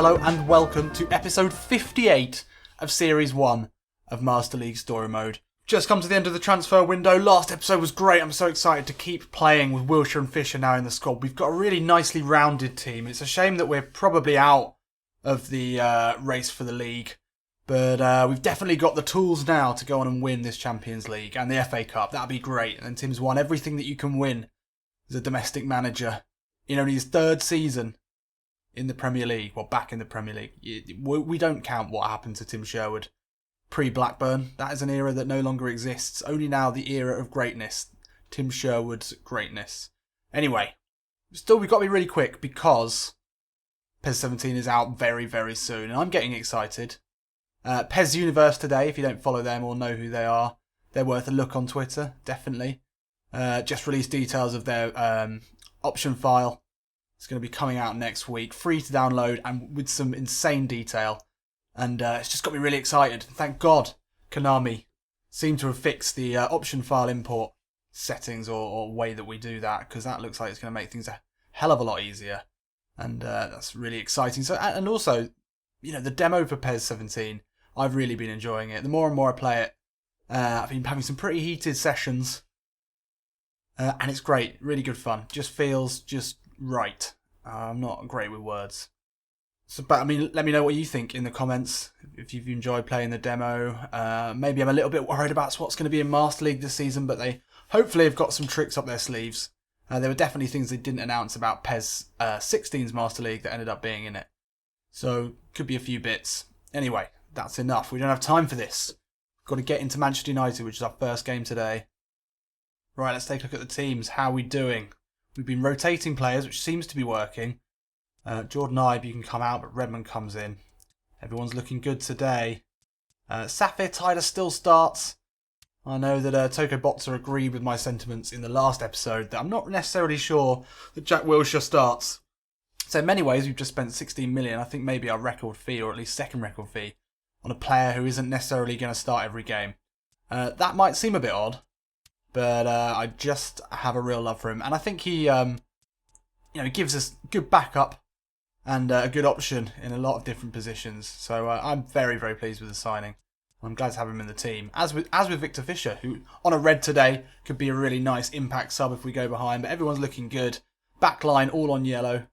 Hello and welcome to episode 58 of Series 1 of Master League Story Mode. Just come to the end of the transfer window. Last episode was great. I'm so excited to keep playing with Wilshere and Fisher now in the squad. We've got a really nicely rounded team. It's a shame that we're probably out of the race for the league. But we've definitely got the tools now to go on and win this Champions League and the FA Cup. That'd be great. And Tim's won everything that you can win as a domestic manager in only his third season in the Premier League. Well, back in the Premier League. We don't count what happened to Tim Sherwood pre-Blackburn. That is an era that no longer exists. Only now the era of greatness. Tim Sherwood's greatness. Anyway, still we've got to be really quick because PES 17 is out very, very soon. And I'm getting excited. PES Universe today, if you don't follow them or know who they are, they're worth a look on Twitter, definitely. Just released details of their option file. It's going to be coming out next week, free to download and with some insane detail. And it's just got me really excited. Thank God Konami seemed to have fixed the option file import settings or way that we do that, because that looks like it's going to make things a hell of a lot easier. And that's really exciting. So, and also, you know, the demo for PES 17, I've really been enjoying it. The more and more I play it, I've been having some pretty heated sessions. And it's great. Really good fun. Just feels just right. I'm not great with words. So, but I mean, let me know what you think in the comments. If you've enjoyed playing the demo. Maybe I'm a little bit worried about what's going to be in Master League this season, but they hopefully have got some tricks up their sleeves. There were definitely things they didn't announce about PES 16's Master League that ended up being in it. So, could be a few bits. Anyway, that's enough. We don't have time for this. Got to get into Manchester United, which is our first game today. Right, let's take a look at the teams. How are we doing? We've been rotating players, which seems to be working. Jordan Ibe, you can come out, but Redmond comes in. Everyone's looking good today. Safir Tider still starts. I know that Toko Botzer agreed with my sentiments in the last episode that I'm not necessarily sure that Jack Wilshere starts. So in many ways, we've just spent 16 million, I think maybe our record fee, or at least second record fee, on a player who isn't necessarily going to start every game. That might seem a bit odd, but I just have a real love for him. And I think he gives us good backup and a good option in a lot of different positions. So I'm very, very pleased with the signing. I'm glad to have him in the team. As with Victor Fisher, who on a red today could be a really nice impact sub if we go behind. But everyone's looking good. Backline all on yellow.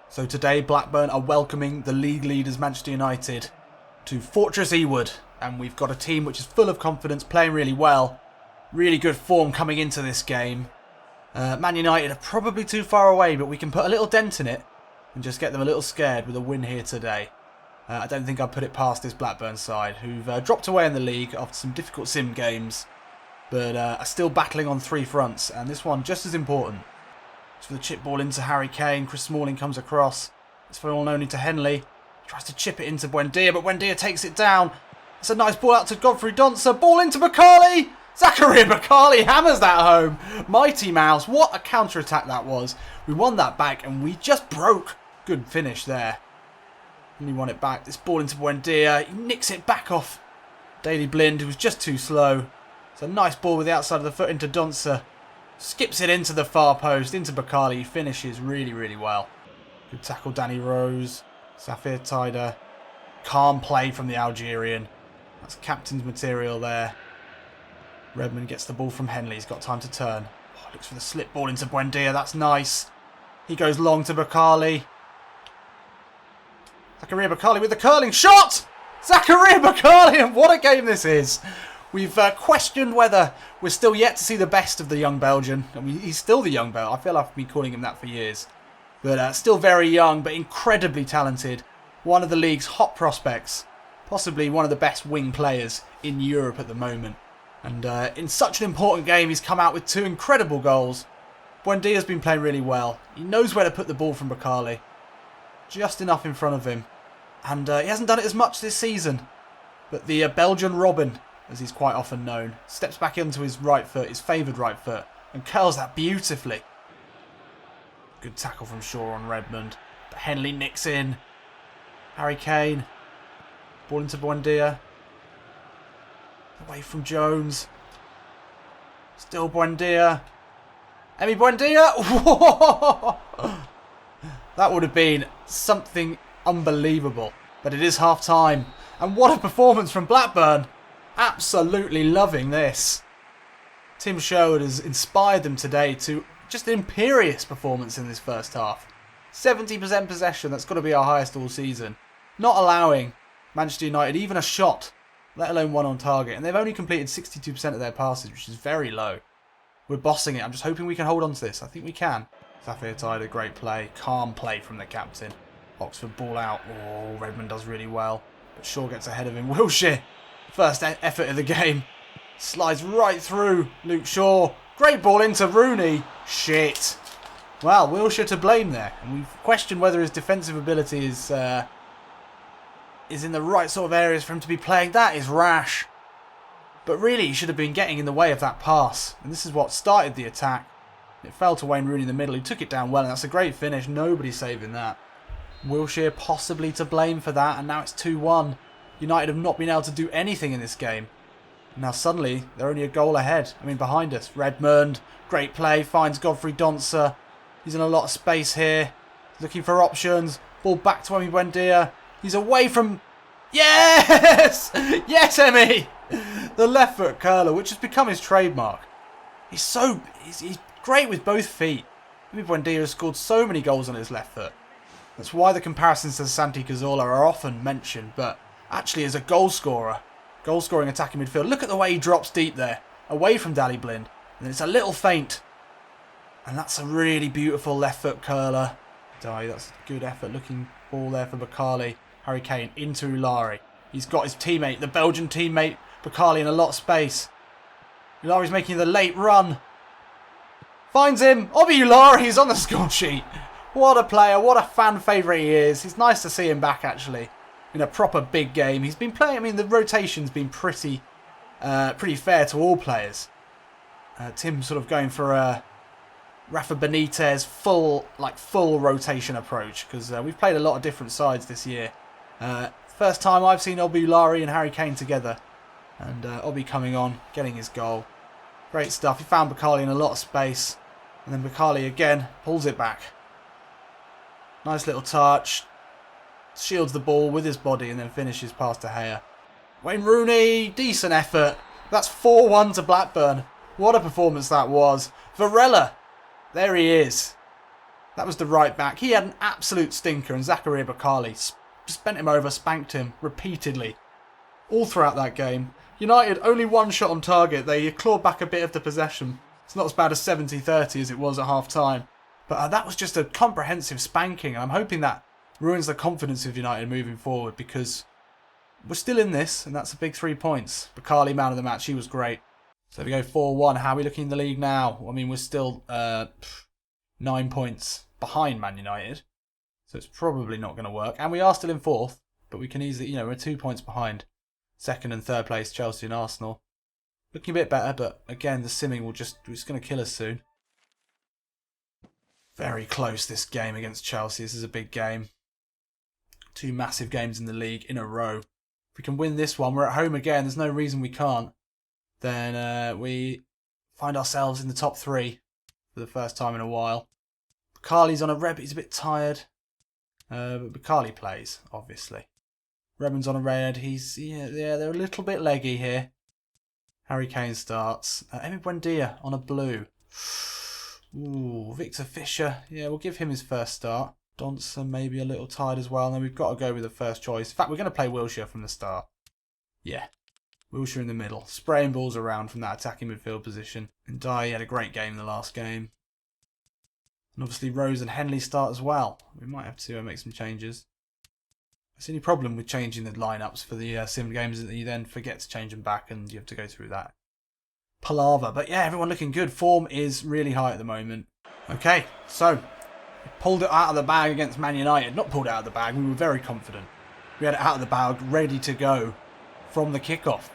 So today Blackburn are welcoming the league leaders Manchester United to Fortress Ewood. And we've got a team which is full of confidence, playing really well. Really good form coming into this game. Man United are probably too far away, but we can put a little dent in it and just get them a little scared with a win here today. I don't think I'll put it past this Blackburn side, who've dropped away in the league after some difficult sim games, but are still battling on three fronts, and this one just as important. It's for the chip ball into Harry Kane. Chris Smalling comes across. It's for all known into Henley. He tries to chip it into Buendia, but Buendia takes it down. It's a nice ball out to Godfrey Donser. Ball into Bakkali. Zakaria Bakkali hammers that home. Mighty Mouse. What a counter-attack that was. We won that back and we just broke. Good finish there. And he won it back. This ball into Buendia. He nicks it back off Daley Blind, who was just too slow. It's a nice ball with the outside of the foot into Donser. Skips it into the far post, into Bakkali. He finishes really, really well. Good tackle, Danny Rose. Safir Tider. Calm play from the Algerian. That's captain's material there. Redmond gets the ball from Henley. He's got time to turn. Oh, looks for the slip ball into Buendia. That's nice. He goes long to Bakkali. Zakaria Bakkali with the curling shot! Zakaria Bakkali, and what a game this is. We've questioned whether we're still yet to see the best of the young Belgian. I mean, he's still the young Belgian. I feel like I've been calling him that for years. But still very young, but incredibly talented. One of the league's hot prospects. Possibly one of the best wing players in Europe at the moment. And in such an important game, he's come out with two incredible goals. Buendia's been playing really well. He knows where to put the ball from Bakkali. Just enough in front of him. And he hasn't done it as much this season. But the Belgian Robin, as he's quite often known, steps back into his right foot, his favoured right foot, and curls that beautifully. Good tackle from Shaw on Redmond. But Henley nicks in. Harry Kane. Ball into Buendia. Away from Jones. Still Buendia. Emi Buendia. That would have been something Unbelievable. But it is half time. And what a performance from Blackburn. Absolutely loving this. Tim Sherwood has inspired them today to just an imperious performance in this first half. 70% possession, that's got to be our highest all season. Not allowing Manchester United even a shot, let alone one on target. And they've only completed 62% of their passes, which is very low. We're bossing it. I'm just hoping we can hold on to this. I think we can. Safir Tide, a great play. Calm play from the captain. Oxford ball out. Oh, Redmond does really well. But Shaw gets ahead of him. Wilshere, first effort of the game. Slides right through Luke Shaw. Great ball into Rooney. Shit. Well, Wilshere to blame there. And we've questioned whether his defensive ability is in the right sort of areas for him to be playing. That is rash. But really, he should have been getting in the way of that pass. And this is what started the attack. It fell to Wayne Rooney in the middle. He took it down well, and that's a great finish. Nobody saving that. Wilshere possibly to blame for that, and now it's 2-1. United have not been able to do anything in this game. Now suddenly, they're only a goal ahead. I mean, behind us. Redmond, great play, finds Godfrey Donser. He's in a lot of space here. Looking for options. Ball back to Emi Buendia. He's away from... Yes! Yes, Emi! The left foot curler, which has become his trademark. He's great with both feet. Emi Buendia has scored so many goals on his left foot. That's why the comparisons to Santi Cazorla are often mentioned, but actually as a goal scorer, goal-scoring attacking midfield, look at the way he drops deep there, away from Daley Blind, and it's a little feint. And that's a really beautiful left foot curler. That's a good effort looking ball there for Bakkali. Harry Kane into Ulari. He's got his teammate, the Belgian teammate, Bakkali, in a lot of space. Ulari's making the late run. Finds him. Obi Ulari is on the score sheet. What a player. What a fan favourite he is. It's nice to see him back, actually, in a proper big game. He's been playing. I mean, the rotation's been pretty fair to all players. Tim sort of going for a Rafa Benitez full rotation approach, because we've played a lot of different sides this year. First time I've seen Obi Ulari and Harry Kane together, and Obi coming on, getting his goal. Great stuff. He found Bakkali in a lot of space, and then Bakkali again pulls it back. Nice little touch. Shields the ball with his body and then finishes past De Gea. Wayne Rooney, decent effort. That's 4-1 to Blackburn. What a performance that was. Varela, there he is. That was the right back. He had an absolute stinker, and Zakaria Bakkali spent him over, spanked him repeatedly all throughout that game. United only one shot on target. They clawed back a bit of the possession. It's not as bad as 70-30 as it was at half time. But that was just a comprehensive spanking. I'm hoping that ruins the confidence of United moving forward, because we're still in this, and that's a big 3 points. Bakkali, man of the match, he was great. So we go 4-1. How are we looking in the league now? I mean, we're still 9 points behind Man United. So it's probably not going to work. And we are still in 4th, but we can easily, we're 2 points behind 2nd and 3rd place, Chelsea and Arsenal. Looking a bit better, but again, the simming it's going to kill us soon. Very close, this game against Chelsea. This is a big game. 2 massive games in the league in a row. If we can win this one, we're at home again. There's no reason we can't. Then we find ourselves in the top 3 for the first time in a while. Bakkali's on a red, but he's a bit tired. But Bakkali plays, obviously. Redmond's on a red. They're a little bit leggy here. Harry Kane starts. Emi Buendia on a blue. Ooh, Victor Fisher. Yeah, we'll give him his first start. Donson maybe a little tired as well. And then we've got to go with the first choice. In fact, we're going to play Wilshere from the start. Yeah. Wilshere in the middle. Spraying balls around from that attacking midfield position. And Dye had a great game in the last game. And obviously Rose and Henley start as well. We might have to make some changes. That's the only problem with changing the lineups for the sim games is that you then forget to change them back and you have to go through that palaver. But yeah, everyone looking good. Form is really high at the moment. Okay, so pulled it out of the bag against Man United. Not pulled it out of the bag, we were very confident. We had it out of the bag, ready to go from the kickoff.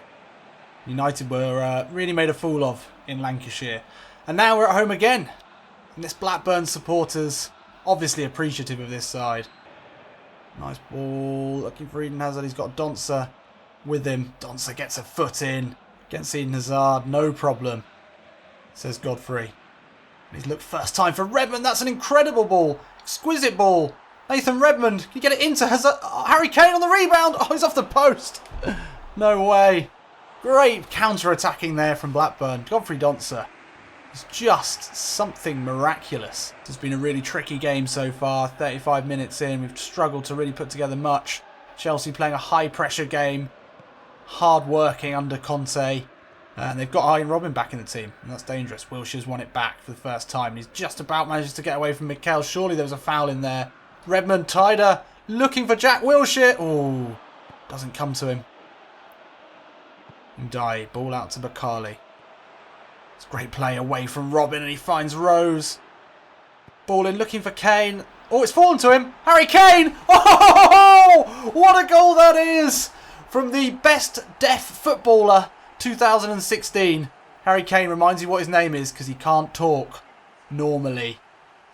United were really made a fool of in Lancashire. And now we're at home again. And this Blackburn supporters, obviously appreciative of this side. Nice ball, looking for Eden Hazard. He's got Donser with him. Donser gets a foot in. Against Eden Hazard, no problem, says Godfrey. And he's looked first time for Redmond. That's an incredible ball. Exquisite ball. Nathan Redmond, can you get it into Harry Kane on the rebound? Oh, he's off the post. No way. Great counter-attacking there from Blackburn. Godfrey Donser. It's just something miraculous. It's been a really tricky game so far. 35 minutes in, we've struggled to really put together much. Chelsea playing a high-pressure game. Hard-working under Conte. And they've got Ian Robin back in the team, and that's dangerous. Wilshire's won it back for the first time. And he's just about manages to get away from Mikel. Surely there was a foul in there. Redmond, Tyder, looking for Jack Wilshere. Oh, doesn't come to him. Ndiaye, ball out to Bakkali. It's a great play away from Robin, and he finds Rose. Ball in, looking for Kane. Oh, it's fallen to him. Harry Kane! Oh, what a goal that is! From the best deaf footballer 2016. Harry Kane reminds you what his name is because he can't talk normally.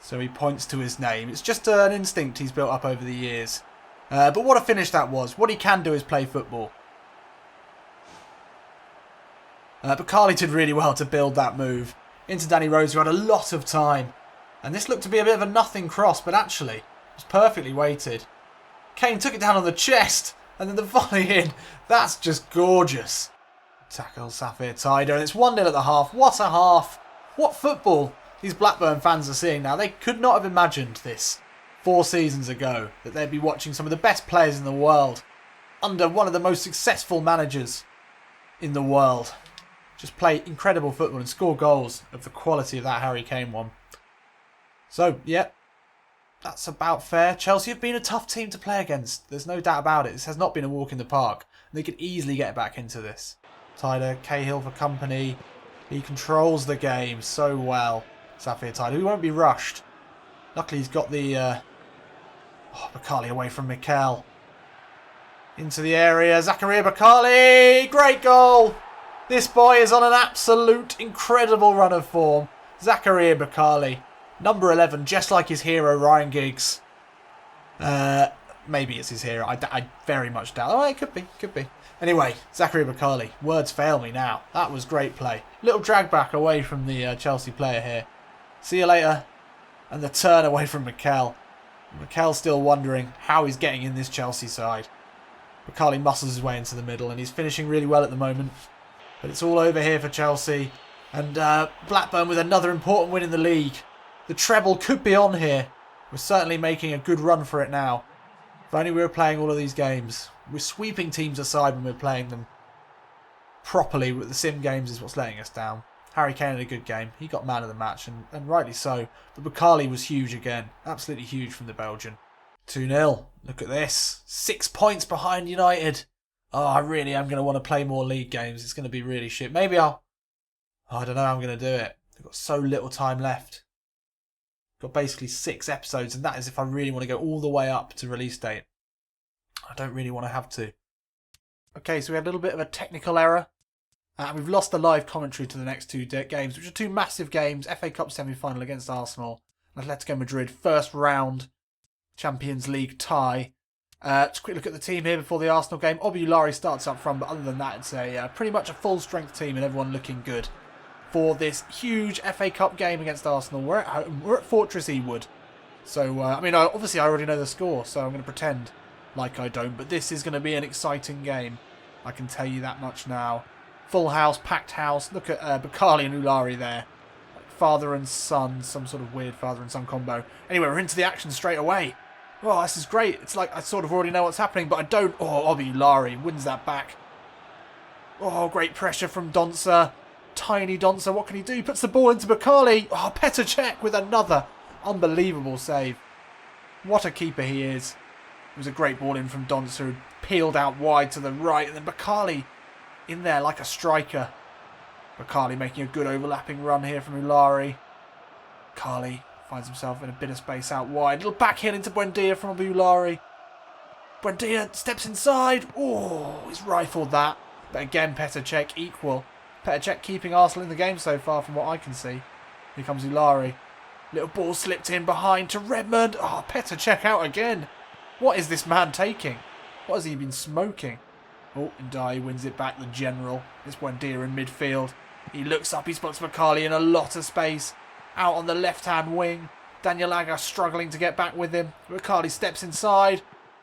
So he points to his name. It's just an instinct he's built up over the years. But what a finish that was. What he can do is play football. Bakkali did really well to build that move. Into Danny Rose, who had a lot of time. And this looked to be a bit of a nothing cross, but actually, it was perfectly weighted. Kane took it down on the chest, and then the volley in. That's just gorgeous. Tackle Safir Tyder, and it's 1-0 at the half. What a half. What football these Blackburn fans are seeing now. They could not have imagined this 4 seasons ago, that they'd be watching some of the best players in the world under one of the most successful managers in the world just play incredible football and score goals of the quality of that Harry Kane one. So, yeah, that's about fair. Chelsea have been a tough team to play against. There's no doubt about it. This has not been a walk in the park. They could easily get back into this. Tyler, Cahill for company. He controls the game so well. Safir Tyler, who won't be rushed. Luckily he's got the Bakkali away from Mikel. Into the area, Zakaria Bakkali! Great goal! This boy is on an absolute incredible run of form. Zakaria Bakkali. Number 11, just like his hero, Ryan Giggs. Maybe it's his hero. I very much doubt. Oh, it could be. Anyway, Zakaria Bakkali. Words fail me now. That was great play. Little drag back away from the Chelsea player here. See you later. And the turn away from Mikel. Mikel's still wondering how he's getting in this Chelsea side. Bakkali muscles his way into the middle, and he's finishing really well at the moment. But it's all over here for Chelsea. And Blackburn with another important win in the league. The treble could be on here. We're certainly making a good run for it now. If only we were playing all of these games. We're sweeping teams aside when we're playing them properly. With the sim games is what's letting us down. Harry Kane had a good game. He got man of the match, and rightly so. But Bakkali was huge again. Absolutely huge from the Belgian. 2-0. Look at this. 6 points behind United. Oh, I really am going to want to play more league games. It's going to be really shit. Maybe I don't know how I'm going to do it. I've got so little time left. Got basically 6 episodes, and that is if I really want to go all the way up to release date. I don't really want to have to. Okay, so we had a little bit of a technical error. We've lost the live commentary to the next 2 games, which are 2 massive games. FA Cup semi-final against Arsenal. And Atletico Madrid, first round Champions League tie. Just a quick look at the team here before the Arsenal game. Obulari starts up front, but other than that, it's pretty much a full-strength team and everyone looking good for this huge FA Cup game against Arsenal. We're at home. We're at Fortress Ewood. So, obviously I already know the score, so I'm going to pretend like I don't. But this is going to be an exciting game. I can tell you that much now. Full house, packed house. Look at Bakkali and Ulari there. Like father and son, some sort of weird father and son combo. Anyway, we're into the action straight away. Oh, this is great. It's like I sort of already know what's happening, but I don't. Oh, Obulari wins that back. Oh, great pressure from Donser. Tiny Donser, what can he do? He puts the ball into Bakkali. Oh, Petr Cech with another unbelievable save. What a keeper he is. It was a great ball in from Donser, who peeled out wide to the right, and then Bakkali in there like a striker. Bakkali making a good overlapping run here from Ulari. Bakkali finds himself in a bit of space out wide. Little backheel into Buendia from Ulari. Buendia steps inside. Oh, he's rifled that. But again, Petr Cech equal. Petr Cech keeping Arsenal in the game so far from what I can see. Here comes Ulari. Little ball slipped in behind to Redmond. Oh, Petr Cech out again. What is this man taking? What has he been smoking? Oh, Ndiaye wins it back, the general. It's Buendia in midfield. He looks up, he spots Bakkali in a lot of space. Out on the left-hand wing. Daniel Agger struggling to get back with him. Bakkali steps inside.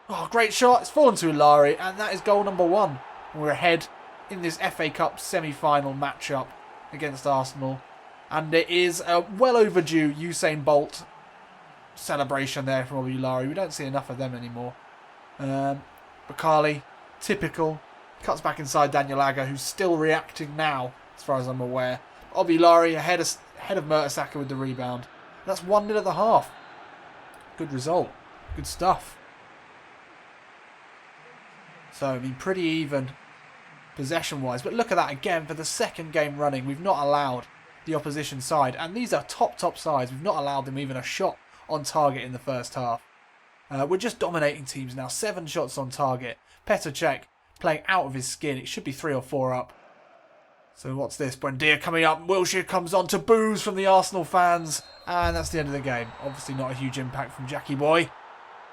Oh, great shot. It's fallen to Ilari, and that is goal number 1. We're ahead in this FA Cup semi-final matchup against Arsenal. And it is a well overdue Usain Bolt celebration there from Ilari. We don't see enough of them anymore. Bakkali, typical, cuts back inside Daniel Agger, who's still reacting now, as far as I'm aware. Ilari ahead of Mertesacker with the rebound. That's 1-0 at the half. Good result. Good stuff. So, I mean, pretty even possession-wise. But look at that again. For the second game running, we've not allowed the opposition side. And these are top sides. We've not allowed them even a shot on target in the first half. We're just dominating teams now. 7 shots on target. Petr Cech playing out of his skin. It should be 3 or 4 up. So what's this? Buendia coming up. Wilshere comes on to boos from the Arsenal fans. And that's the end of the game. Obviously not a huge impact from Jackie Boy.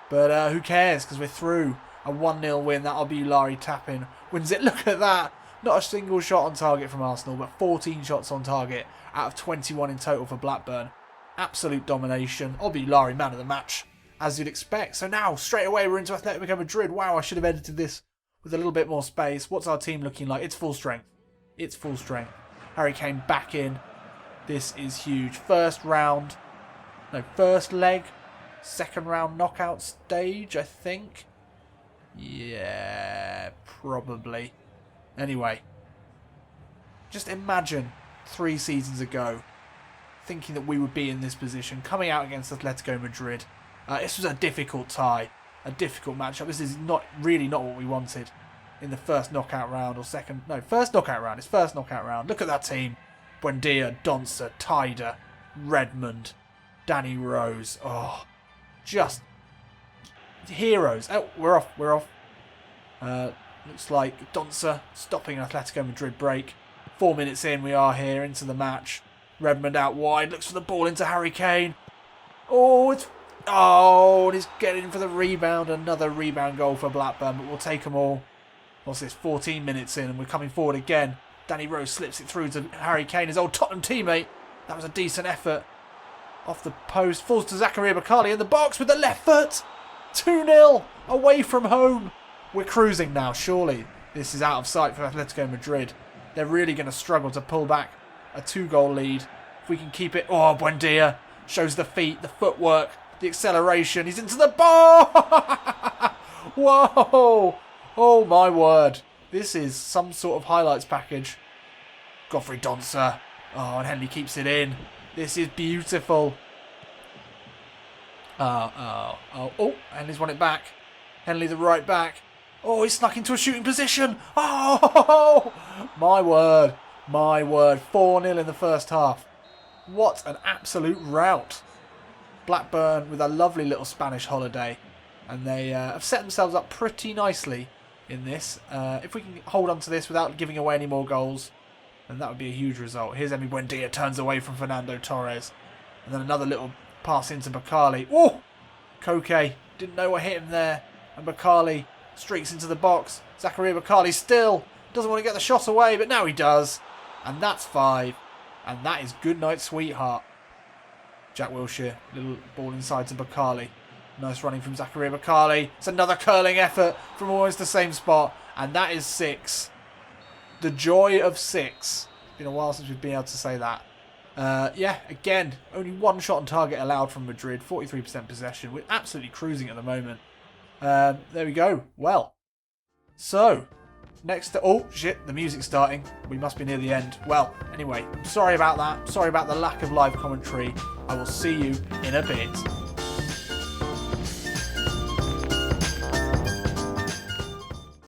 But who cares? Because we're through. A 1-0 win. That'll be Ilari tapping. Wins it. Look at that. Not a single shot on target from Arsenal. But 14 shots on target out of 21 in total for Blackburn. Absolute domination. Ilari, man of the match, as you'd expect. So now, straight away, we're into Atletico Madrid. Wow, I should have edited this with a little bit more space. What's our team looking like? It's full strength. It's full strength. Harry Kane back in. This is huge. First leg. Second round knockout stage, I think. Yeah, probably. Anyway, just imagine 3 seasons ago thinking that we would be in this position, coming out against Atletico Madrid. This was a difficult tie, a difficult matchup. This is not what we wanted in the first knockout round or second. No, first knockout round. It's first knockout round. Look at that team. Buendia, Doncer, Tyder, Redmond, Danny Rose. Oh, just heroes. Oh, we're off. Looks like Doncer stopping an Atletico Madrid break. 4 minutes in, we are here into the match. Redmond out wide, looks for the ball into Harry Kane. And he's getting for the rebound. Another rebound goal for Blackburn, but we'll take them all. What's this, 14 minutes in, and we're coming forward again. Danny Rose slips it through to Harry Kane, his old Tottenham teammate. That was a decent effort. Off the post, falls to Zakaria Bakkali in the box with the left foot. 2-0, away from home. We're cruising now, surely. This is out of sight for Atletico Madrid. They're really going to struggle to pull back a 2-goal lead. If we can keep it. Oh, Buendia shows the feet, the footwork, the acceleration. He's into the ball. Whoa. Oh, my word. This is some sort of highlights package. Godfrey Doncer. Oh, and Henley keeps it in. This is beautiful. Henley's won it back. Henley the right back. Oh, he's snuck into a shooting position. Oh, my word. 4-0 in the first half. What an absolute rout. Blackburn with a lovely little Spanish holiday. And they have set themselves up pretty nicely in this. If we can hold on to this without giving away any more goals, then that would be a huge result. Here's Emi Buendia, turns away from Fernando Torres. And then another little pass into Bakkali. Oh! Koke didn't know what hit him there. And Bakkali streaks into the box. Zakaria Bakkali still doesn't want to get the shot away, but now he does. And that's 5. And that is good night, sweetheart. Jack Wilshere, little ball inside to Bakkali. Nice running from Zakaria Bakkali. It's another curling effort from almost the same spot. And that is 6. The joy of 6. It's been a while since we've been able to say that. Again, only 1 shot on target allowed from Madrid. 43% possession. We're absolutely cruising at the moment. There we go. Well, so next. Oh shit! The music's starting. We must be near the end. Well, anyway, sorry about that. Sorry about the lack of live commentary. I will see you in a bit.